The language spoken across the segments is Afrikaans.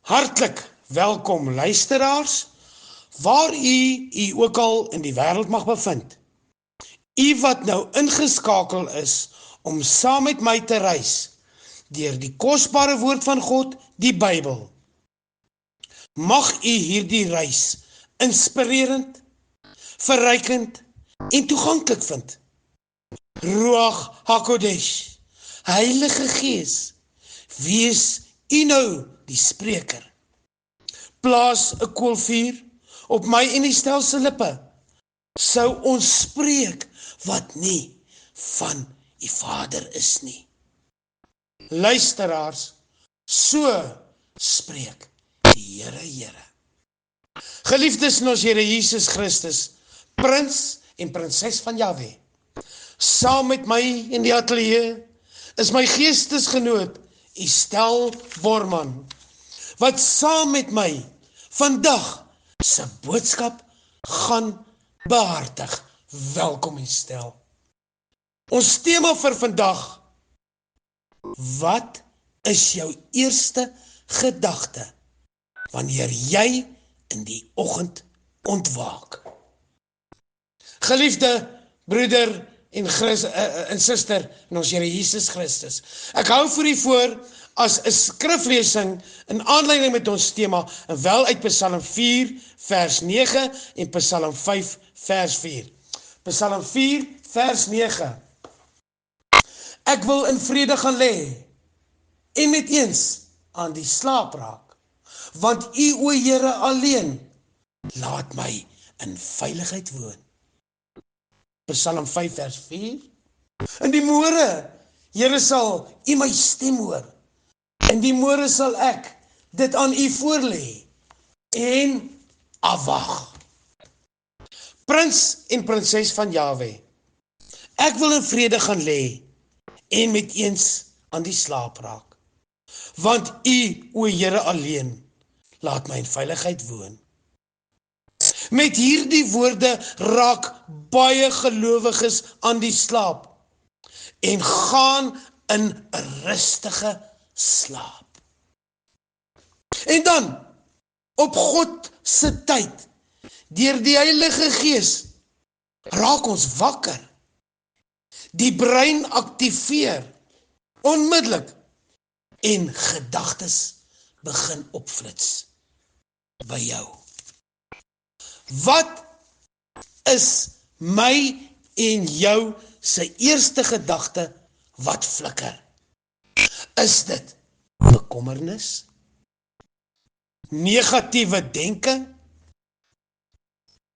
Hartlik welkom luisteraars, waar u ook al in die wêreld mag bevind. U wat nou ingeskakel is om saam met my te reis deur die kosbare woord van God, die Bybel. Mag u hierdie reis inspirerend, verrykend en toeganklik vind. Ruach HaKodesh, Heilige Gees, wees u nou die spreker. Plaas 'n koolvuur op my en die stel se lippe, sou ons spreek wat nie van die Vader is nie. Luisteraars, so spreek die Here. Geliefdes in ons Here Jesus Christus, prins en prinses van Jahwe, saam met my in die ateljee is my geestesgenoot Estel Worman, wat saam met my vandag se boodskap gaan behartig. Welkom Estel. Ons tema vir vandag: wat is jou eerste gedagte wanneer jy in die oggend ontwaak? Geliefde broeder en suster in ons Here Jesus Christus, ek hou vir u voor as 'n skriflesing in aanleiding met ons tema, en wel uit Psalm 4 vers 9 en Psalm 5 vers 4. Psalm 4 vers 9. Ek wil in vrede gaan lê en met eens aan die slaap raak, want u, o Here, alleen laat my in veiligheid woon. Psalm 5 vers 4. In die môre, Here, sal u my stem hoor. In die môre sal ek dit aan u voorlê en afwag. Prins en prinses van Jahwe, ek wil in vrede gaan lê en met eens aan die slaap raak, want u, o Here, alleen laat my in veiligheid woon. Met hierdie woorde raak baie gelowiges aan die slaap en gaan in 'n rustige slaap. En dan, op God se tyd, deur die Heilige Gees, raak ons wakker. Die brein aktiveer onmiddellik en gedagtes begin opflits by jou. Wat is my en jou se eerste gedagte wat flikker? Is dit bekommernis? Negatiewe denke?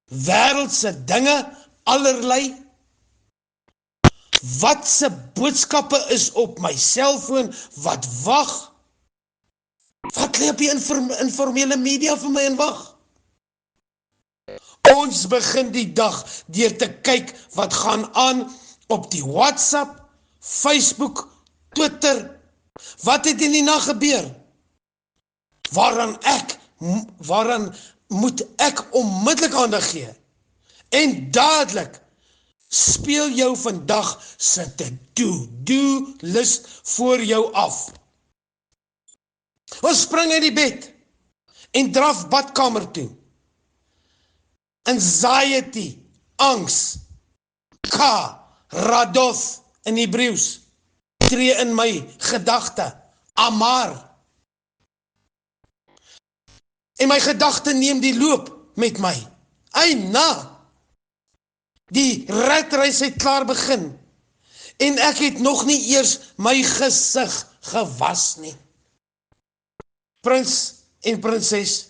Wêreldse dinge allerlei? Wat se boodskappe is op my selfoon wat wag? Wat lê op die informele media vir my en wag? Ons begin die dag deur te kyk wat gaan aan op die WhatsApp, Facebook, Twitter. Wat het in die nag gebeur? Waaraan moet ek onmiddellik aandag gee? En dadelik speel jou vandag se to-do list voor jou af. Ons spring uit die bed en draf badkamer toe. Anxiety, angs, radoth in Hebreëus, tree in my gedagte, amar. En my gedagte neem die loop met my. Die redreis het klaar begin, en ek het nog nie eers my gesig gewas nie. Prins en prinses,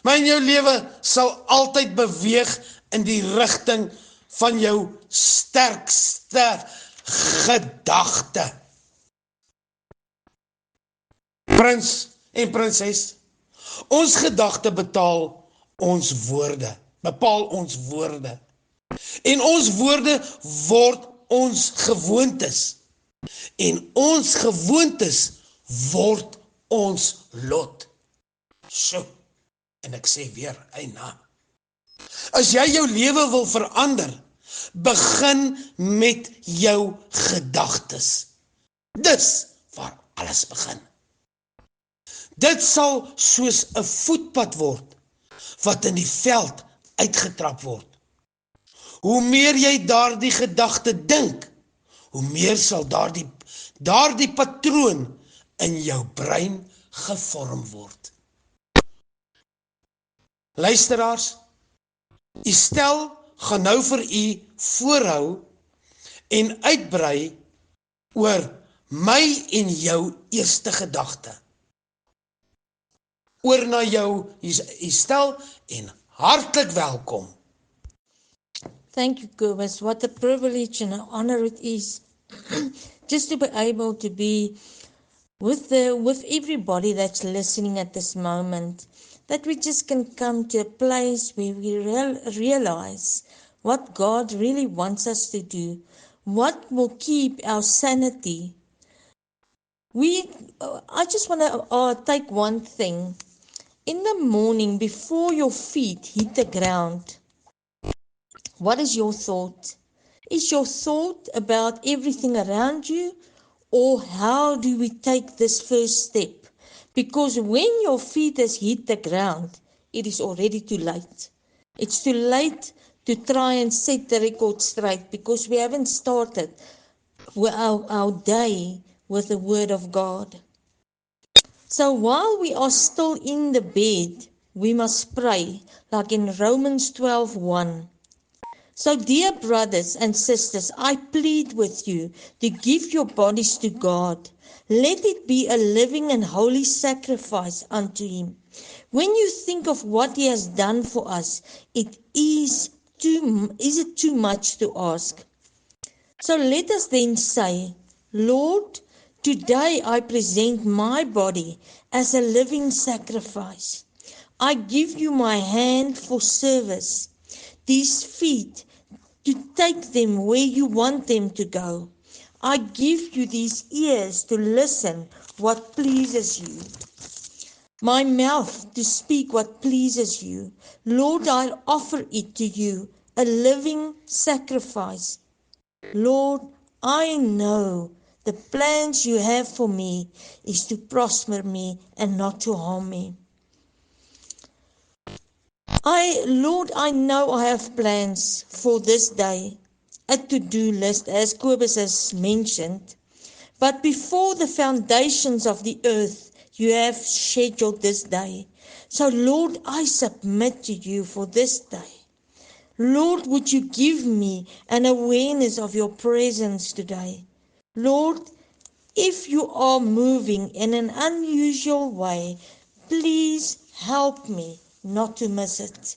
my en jou lewe sal altyd beweeg in die rigting van jou sterkste gedagte. Prins en prinses, ons gedagte bepaal ons woorde. En ons woorde word ons gewoontes. En ons gewoontes word ons lot. So, en ek sê weer, as jy jou lewe wil verander, begin met jou gedagtes. Dis waar alles begin. Dit sal soos 'n voetpad word, wat in die veld uitgetrap word. Hoe meer jy daardie gedagte dink, hoe meer sal daardie patroon in jou brein gevorm word. Luisteraars, u stel gaan nou vir u voorhou en uitbrei oor my en jou eerste gedagte. Oor na jou, u stel en hartlik welkom. Thank you, Kobus. What a privilege and an honor it is just to be able to be with everybody that's listening at this moment, that we just can come to a place where we realize what God really wants us to do, what will keep our sanity. I just want to take one thing. In the morning, before your feet hit the ground, what is your thought? Is your thought about everything around you, or how do we take this first step? Because when your feet has hit the ground, it is already too late. It's too late to try and set the record straight, because we haven't started our day with the Word of God. So while we are still in the bed, we must pray, like in Romans 12:1. So dear brothers and sisters, I plead with you to give your bodies to God. Let it be a living and holy sacrifice unto Him. When you think of what He has done for us, is it too much to ask? So let us then say, Lord, today I present my body as a living sacrifice. I give you my hand for service, these feet to take them where you want them to go. I give you these ears to listen what pleases you, my mouth to speak what pleases you. Lord, I offer it to you, a living sacrifice. Lord, I know the plans you have for me is to prosper me and not to harm me. Lord, I know I have plans for this day, a to-do list, as Kobus has mentioned. But before the foundations of the earth, you have scheduled this day. So, Lord, I submit to you for this day. Lord, would you give me an awareness of your presence today? Lord, if you are moving in an unusual way, please help me not to miss it.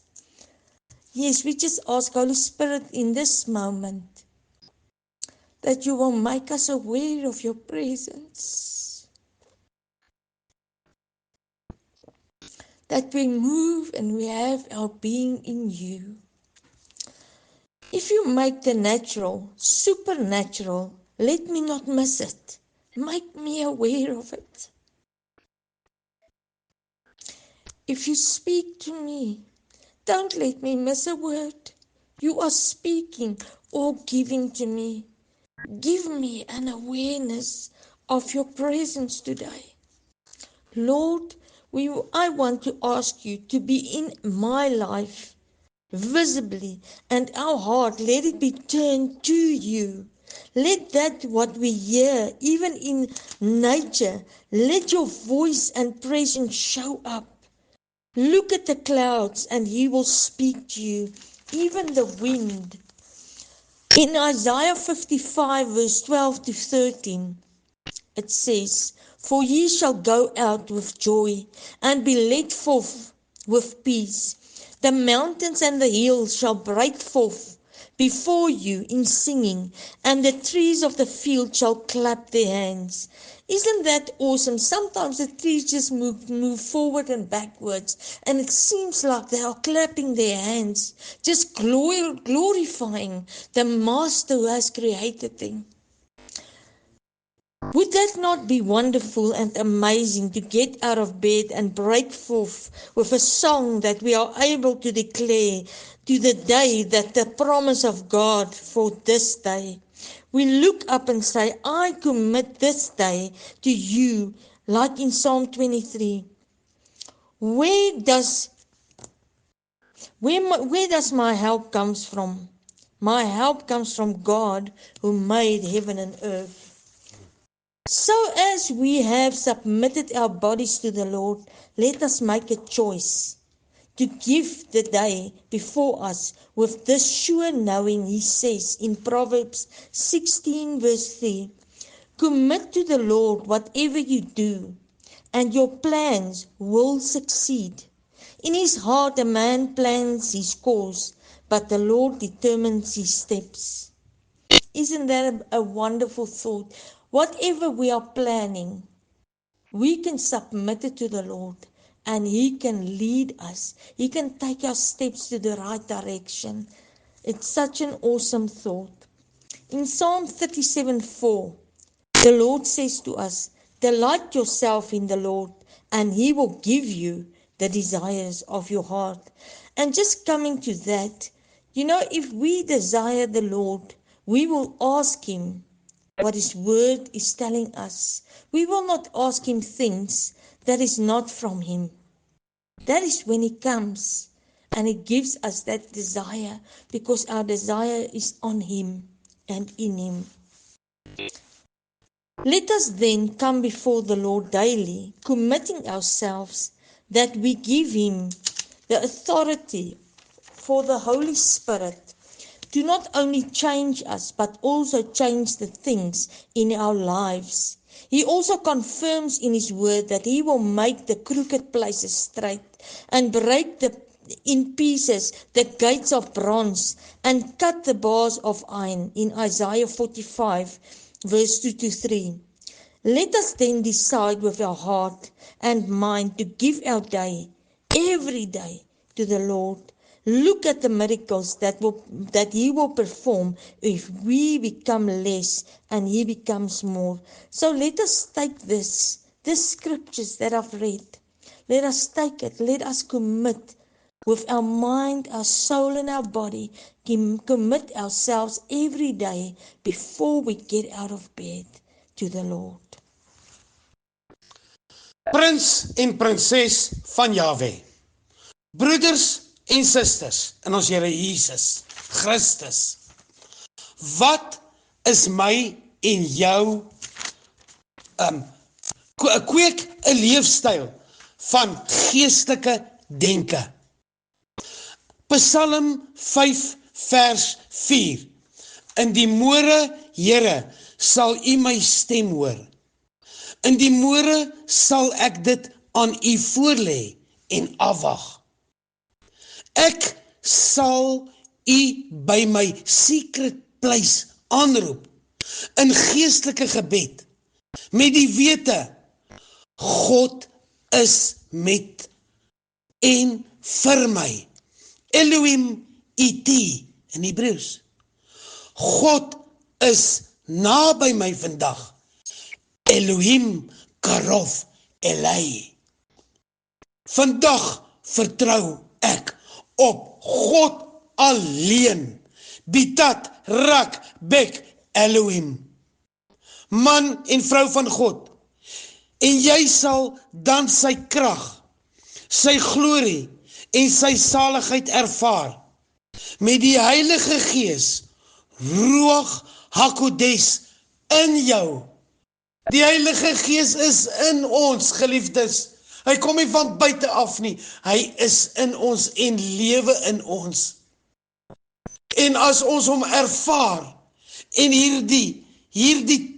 Yes, we just ask Holy Spirit in this moment that you will make us aware of your presence. That we move and we have our being in you. If you make the natural supernatural, let me not miss it. Make me aware of it. If you speak to me, don't let me miss a word. You are speaking or giving to me. Give me an awareness of your presence today. Lord, I want to ask you to be in my life visibly, and our heart, let it be turned to you. Let that what we hear, even in nature, let your voice and presence show up. Look at the clouds and he will speak to you, even the wind. In Isaiah 55 verse 12 to 13, it says, For ye shall go out with joy and be led forth with peace. The mountains and the hills shall break forth before you in singing, and the trees of the field shall clap their hands. Isn't that awesome? Sometimes the trees just move forward and backwards, and it seems like they are clapping their hands, just glorifying the Master who has created them. Would that not be wonderful and amazing to get out of bed and break forth with a song that we are able to declare to the day, that the promise of God for this day? We look up and say, I commit this day to you like in Psalm 23. Where does my help comes from? My help comes from God who made heaven and earth. So as we have submitted our bodies to the Lord, let us make a choice to give the day before us with this sure knowing. He says in Proverbs 16 verse 3, commit to the Lord whatever you do, and your plans will succeed. In his heart a man plans his course, but the Lord determines his steps. Isn't that a wonderful thought? Whatever we are planning, we can submit it to the Lord and He can lead us. He can take our steps to the right direction. It's such an awesome thought. In Psalm 37:4, the Lord says to us, delight yourself in the Lord and He will give you the desires of your heart. And just coming to that, if we desire the Lord, we will ask Him what His word is telling us. We will not ask Him things that is not from Him. That is when He comes and He gives us that desire, because our desire is on Him and in Him. Let us then come before the Lord daily, committing ourselves that we give Him the authority for the Holy Spirit to not only change us, but also change the things in our lives. He also confirms in His word that He will make the crooked places straight and break in pieces the gates of bronze and cut the bars of iron in Isaiah 45 verse 2-3. Let us then decide with our heart and mind to give our day, every day, to the Lord. Look at the miracles that He will perform if we become less and He becomes more. So let us take this scriptures that I've read. Let us take it. Let us commit with our mind, our soul, and our body. Commit ourselves every day before we get out of bed to the Lord. Prins en prinses van Jahwe. Broeders en susters in ons Here Jesus Christus. Wat is my en jou kweek 'n leefstyl van geestelike denke. Psalm 5 vers 4. In die môre, Here, sal U my stem hoor. In die môre sal ek dit aan U voorlê en afwag. Ek sal U by my secret place aanroep in geestelike gebed met die wete God is met en vir my. Elohim IT in Hebreëus. God is naby my vandag. Elohim Karof Elai. Vandag vertrou ek op God alleen. Bitat Rak Bek Elohim. Man en vrou van God. En jy sal dan sy krag, sy glorie en sy saligheid ervaar. Met die Heilige Gees, Ruach HaKodes in jou. Die Heilige Gees is in ons, geliefdes. Hy kom nie van buite af nie. Hy is in ons en lewe in ons. En as ons hom ervaar en hierdie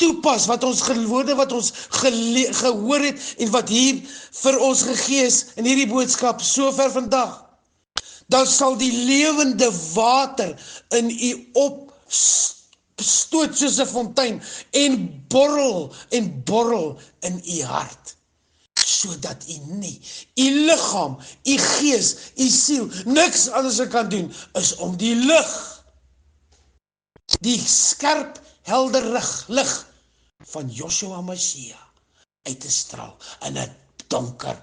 toepas wat ons woorde wat ons gehoor het en wat hier vir ons gegee is in hierdie boodskap sover vandag, dan sal die lewende water in u opstoot soos 'n fontein en borrel in u hart, sodat u nie u liggaam, u gees, u siel niks anders kan doen is om die lig, die skerp helder lig van Joshua Mashiach uit te straal in 'n donker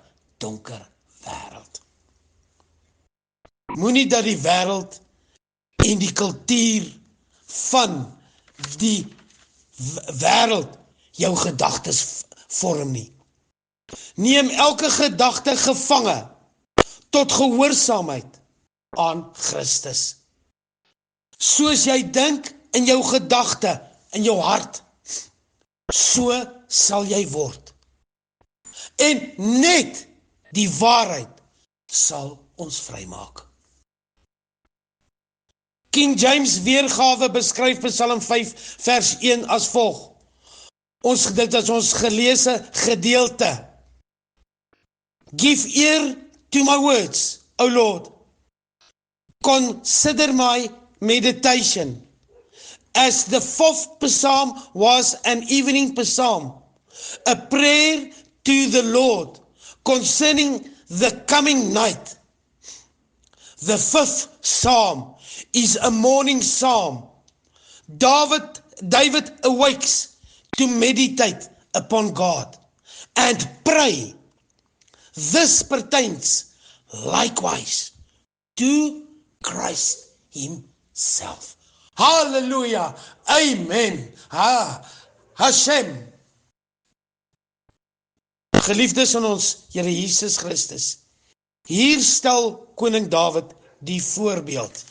wêreld. Moenie dat die wêreld en die kultuur van die wêreld jou gedagtes vorm nie. Neem elke gedagte gevange tot gehoorsaamheid aan Christus. Soos jy dink in jou gedagte, in jou hart, so sal jy word. En net die waarheid sal ons vrymaak. King James weergawe beskryf Psalm 5 vers 1 as volg. Dit is ons geleese gedeelte. Give ear to my words, O Lord. Consider my meditation. As the 4th psalm was an evening psalm, a prayer to the Lord concerning the coming night. The 5th psalm is a morning psalm. David awakes to meditate upon God and pray. This pertains likewise to Christ himself. Hallelujah. Amen. Hashem. Geliefdes in ons Here Jesus Christus. Hier stel koning David die voorbeeld.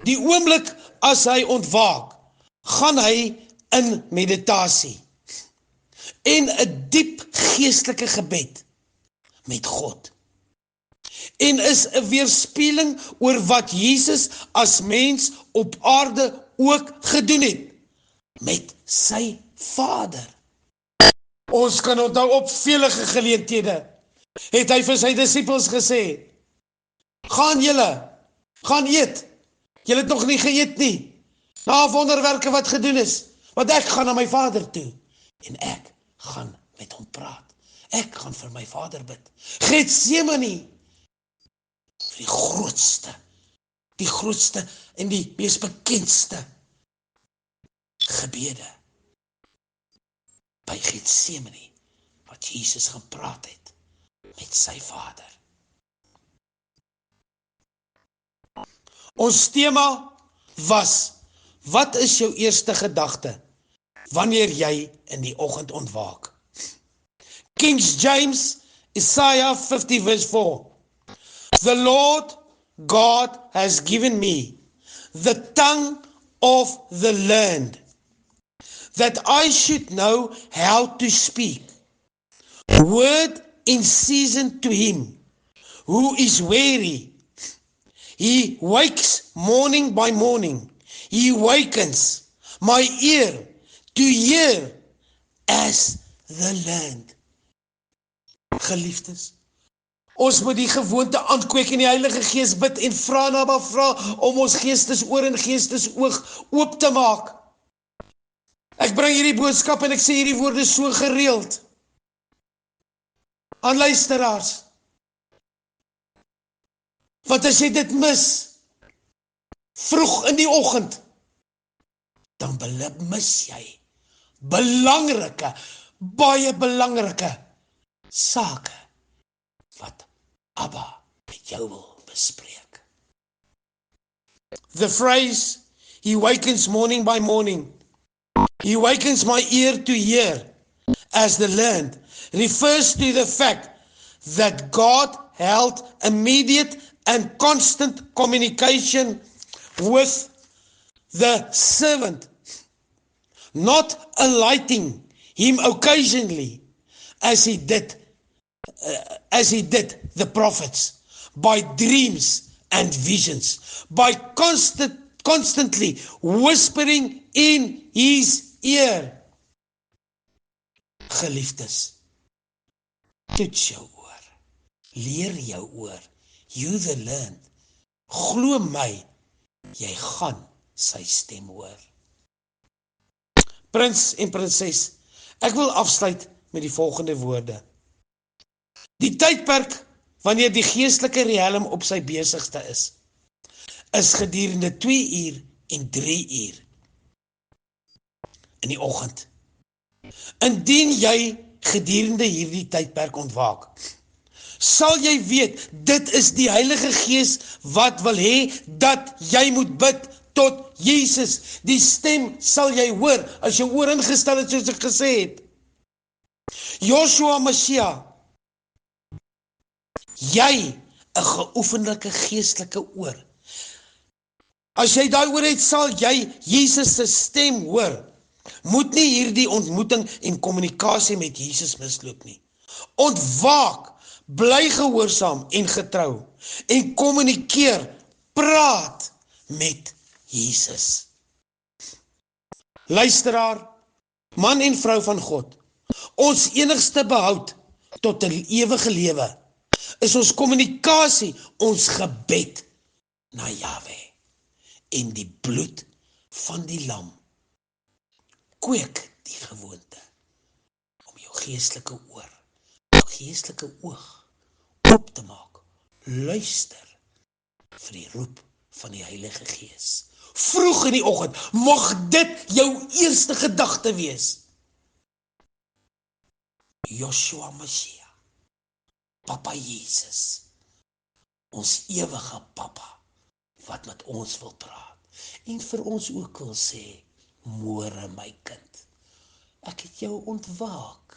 Die oomblik as hy ontwaak, gaan hy in meditasie en 'n diep geestelike gebed met God. En is 'n weerspieëling oor wat Jesus as mens op aarde ook gedoen het met sy Vader. Ons kan onthou op vele geleenthede het hy vir sy disippels gesê, gaan julle, gaan eet. Julle het nog nie geëet nie. Na wonderwerke wat gedoen is, want ek gaan na my Vader toe en ek gaan met hom praat. Ek gaan vir my Vader bid. Getsemane, die grootste en die mees bekendste gebede by Getsemane, wat Jesus gaan praat het met sy Vader. Ons tema was, wat is jou eerste gedagte wanneer jy in die oggend ontwaak? King James, Isaiah 50 verse 4. The Lord God has given me the tongue of the learned, that I should know how to speak. Word in season to him who is weary. He wakes morning by morning. He wakens my ear to hear as the learned. Geliefdes, ons moet die gewoonte aankweek en die Heilige Gees bid en vra om ons geestesoor en geestesoog oop te maak. Ek bring hierdie boodskap en ek sê hierdie woorde so gereeld aan luisteraars. Want as jy dit mis, vroeg in die oggend, dan mis jy baie belangrike sake wat Abba met jou wil bespreek. The phrase, he wakens morning by morning, he wakens my ear to hear as the learned, refers to the fact that God held immediate and constant communication with the servant, not alighting him occasionally as he did the prophets, by dreams and visions, by constantly whispering in his ear. Geliefdes, toets jou oor, leer jou oor, you the learned, glo my, jy gaan sy stem hoor. Prins en prinses, ek wil afsluit met die volgende woorde. Die tydperk wanneer die geestelike riem op sy besigste is gedurende 2 uur en 3 uur in die oggend. Indien jy gedurende hierdie tydperk ontwaak, sal jy weet, dit is die Heilige Gees wat wil hê dat jy moet bid tot Jesus. Die stem sal jy hoor as jy oor ingestel het soos ek gesê het. Joshua Messia, jy 'n geoefenlike geestelike oor. As jy daai oor het, sal jy Jesus se stem hoor. Moet nie hierdie ontmoeting en kommunikasie met Jesus misloop nie. Ontwaak, bly gehoorsaam en getrou en kommunikeer, praat met Jesus. Luisteraar, man en vrou van God, ons enigste behoud tot 'n ewige lewe is ons kommunikasie, ons gebed na Jahwe en die bloed van die lam. Kweek die gewoonte om jou geestelike oor, jou geestelike oog oop te maak. Luister vir die roep van die Heilige Gees. Vroeg in die oggend, mag dit jou eerste gedagte wees. Joshua Messia, Papa Jesus, ons ewige Papa, wat met ons wil praat, en vir ons ook wil sê, môre my kind, ek het jou ontwaak,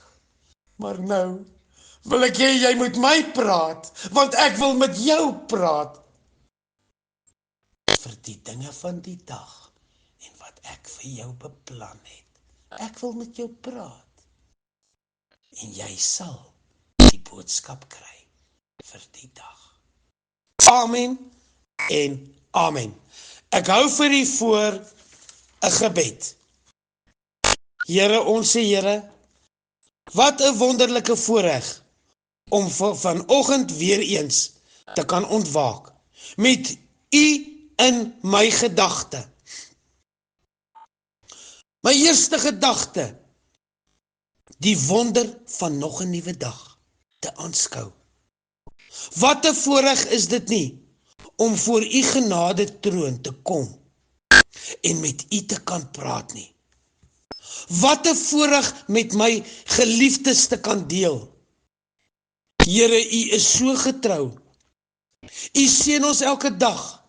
maar nou wil ek hê jy moet my praat, want ek wil met jou praat, vir die dinge van die dag, en wat ek vir jou beplan het. Ek wil met jou praat, en jy sal die boodskap kry vir die dag. Amen en amen. Ek hou vir u voor 'n gebed. Here, onse Here, wat 'n wonderlike voorreg om vanoggend weer eens te kan ontwaak met u in my gedagte. My eerste gedagte, die wonder van nog 'n nuwe dag te aanskou. Wat 'n voorreg is dit nie om voor u genade troon te kom en met u te kan praat nie. Wat 'n voorreg met my geliefdes te kan deel. Here, u is so getrou. U seën ons elke dag.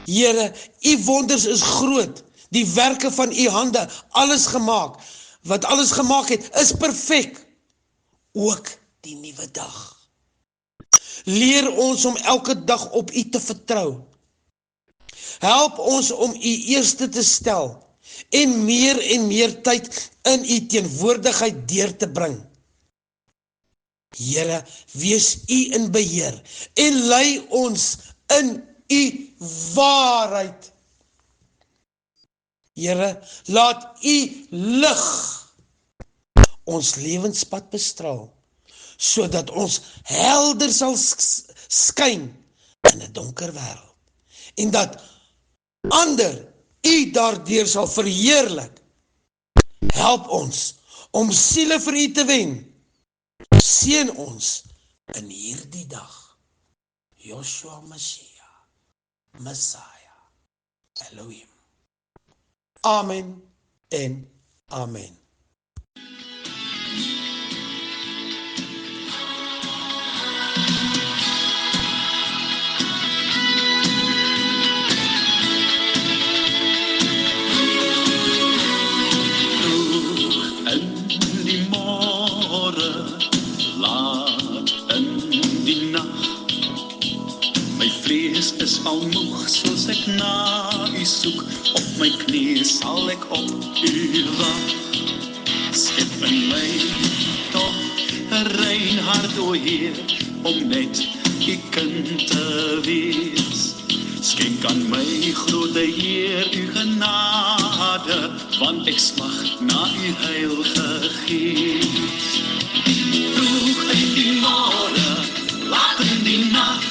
Here, u wonders is groot. Die werke van u hande, alles gemaak. Wat alles gemaak het, is perfek. Ook die nuwe dag. Leer ons om elke dag op u te vertrou. Help ons om u eerste te stel en meer tyd in u teenwoordigheid deur te bring. Here, wees u in beheer en lei ons in u waarheid. Here, laat u lig ons lewenspad bestraal, sodat ons helder sal skyn in 'n donker wêreld, en dat ander u daardeur sal verheerlik. Help ons om siele vir u te wen. Seën ons in hierdie dag. Joshua Messia, Messiah, Elohim. Amen en amen. Is al moeg, soos ek na u soek, op my knie sal ek op u wag. Skep in my toch 'n rein hart, o Heer, om net u kind te wees. Skenk aan my grote Heer u genade, want ek smag na u heilige Gees. Vroeg in die môre, laat in die nag,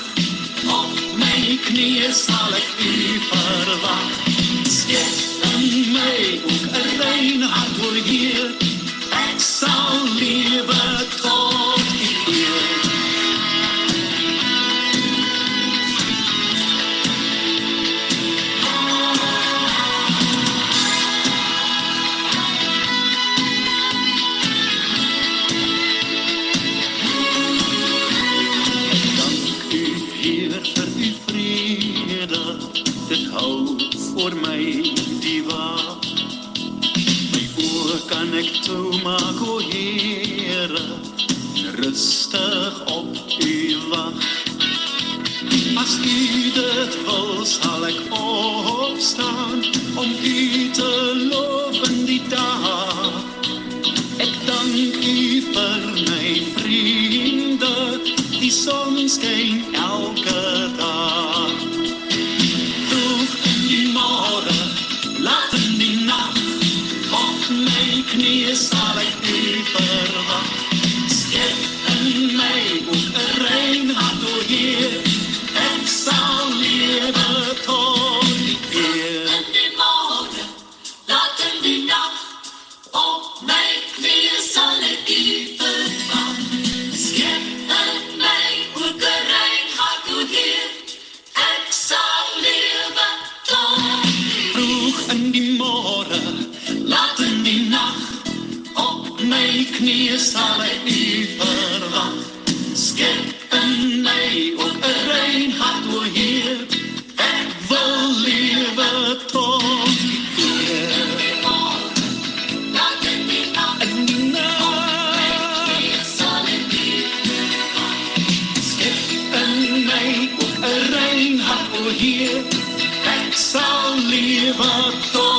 op my knieë sal ek u verwag. Skep in my ook 'n rein hart, o Heer, ek sal lewe tot u eer. rustig op u wag. As u dit wil, sal ek opstaan om u te loof in die dag. Ek dank u vir my vriende, die son skyn elke dag. Vroeg in die môre, laat in die nag, op my knieë sal ek u verwag. Skep in my ook 'n rein hart, o Heer, ek sal lewe tot die eer. In die môre, laat in die nag, op my knieë sal ek u verwag. Skep in my ook 'n rein hart, o Heer, ek sal lewe tot die eer. Vroeg in die môre, laat in die nag, op my knieë sal ek u verwag. Skep in my ook 'n rein hart, o Heer, ek wil lewe tot die eer. Laat in die nag, In die nag, sal ek u skep in my ook 'n rein hart, o Heer, ek sal lewe tot